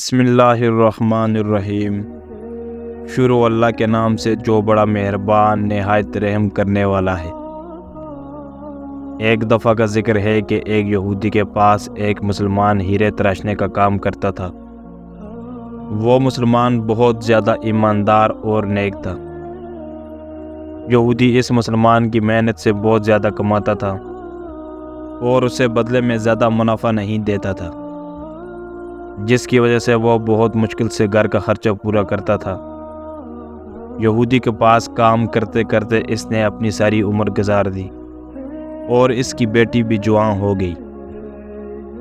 بسم اللہ الرحمن الرحیم۔ شروع اللہ کے نام سے جو بڑا مہربان نہایت رحم کرنے والا ہے۔ ایک دفعہ کا ذکر ہے کہ ایک یہودی کے پاس ایک مسلمان ہیرے تراشنے کا کام کرتا تھا۔ وہ مسلمان بہت زیادہ ایماندار اور نیک تھا۔ یہودی اس مسلمان کی محنت سے بہت زیادہ کماتا تھا اور اسے بدلے میں زیادہ منافع نہیں دیتا تھا، جس کی وجہ سے وہ بہت مشکل سے گھر کا خرچہ پورا کرتا تھا۔ یہودی کے پاس کام کرتے کرتے اس نے اپنی ساری عمر گزار دی اور اس کی بیٹی بھی جوان ہو گئی،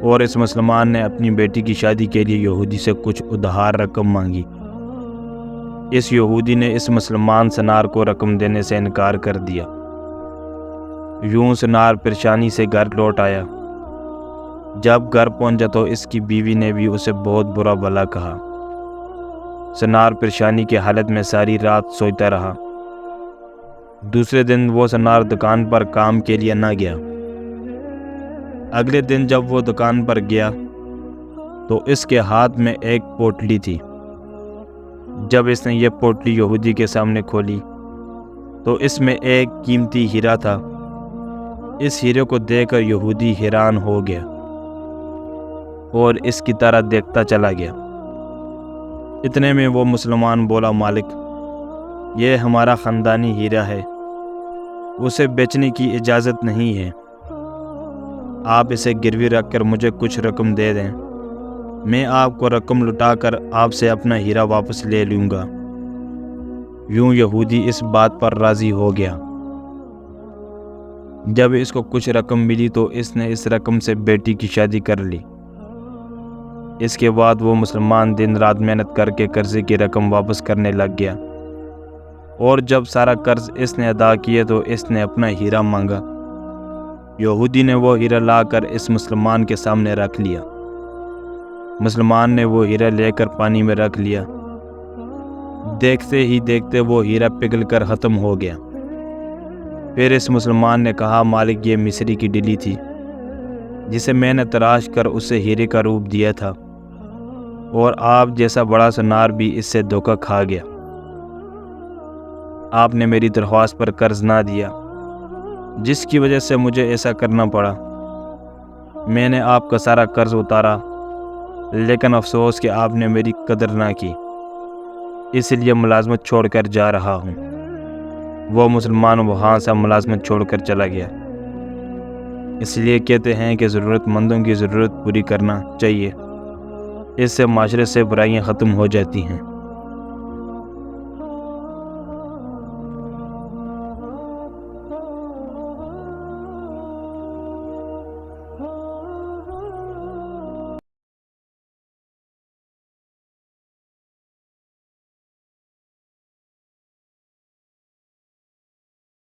اور اس مسلمان نے اپنی بیٹی کی شادی کے لیے یہودی سے کچھ ادھار رقم مانگی۔ اس یہودی نے اس مسلمان سنار کو رقم دینے سے انکار کر دیا۔ یوں سنار پریشانی سے گھر لوٹ آیا۔ جب گھر پہنچا تو اس کی بیوی نے بھی اسے بہت برا بھلا کہا۔ سنار پریشانی کی حالت میں ساری رات سوتا رہا۔ دوسرے دن وہ سنار دکان پر کام کے لیے نہ گیا۔ اگلے دن جب وہ دکان پر گیا تو اس کے ہاتھ میں ایک پوٹلی تھی۔ جب اس نے یہ پوٹلی یہودی کے سامنے کھولی تو اس میں ایک قیمتی ہیرا تھا۔ اس ہیرے کو دیکھ کر یہودی حیران ہو گیا اور اس کی طرح دیکھتا چلا گیا۔ اتنے میں وہ مسلمان بولا، مالک، یہ ہمارا خاندانی ہیرا ہے، اسے بیچنے کی اجازت نہیں ہے۔ آپ اسے گروی رکھ کر مجھے کچھ رقم دے دیں، میں آپ کو رقم لوٹا کر آپ سے اپنا ہیرا واپس لے لوں گا۔ یوں یہودی اس بات پر راضی ہو گیا۔ جب اس کو کچھ رقم ملی تو اس نے اس رقم سے بیٹی کی شادی کر لی۔ اس کے بعد وہ مسلمان دن رات محنت کر کے قرضے کی رقم واپس کرنے لگ گیا، اور جب سارا قرض اس نے ادا کیا تو اس نے اپنا ہیرا مانگا۔ یہودی نے وہ ہیرا لا کر اس مسلمان کے سامنے رکھ لیا۔ مسلمان نے وہ ہیرا لے کر پانی میں رکھ لیا۔ دیکھتے ہی دیکھتے وہ ہیرا پگھل کر ختم ہو گیا۔ پھر اس مسلمان نے کہا، مالک، یہ مصری کی ڈلی تھی جسے میں نے تراش کر اسے ہیرے کا روپ دیا تھا، اور آپ جیسا بڑا سنار بھی اس سے دھوکہ کھا گیا۔ آپ نے میری درخواست پر قرض نہ دیا، جس کی وجہ سے مجھے ایسا کرنا پڑا۔ میں نے آپ کا سارا قرض اتارا، لیکن افسوس کہ آپ نے میری قدر نہ کی، اس لیے ملازمت چھوڑ کر جا رہا ہوں۔ وہ مسلمان وہاں سے ملازمت چھوڑ کر چلا گیا۔ اس لیے کہتے ہیں کہ ضرورت مندوں کی ضرورت پوری کرنا چاہیے، اس سے معاشرے سے برائیاں ختم ہو جاتی ہیں۔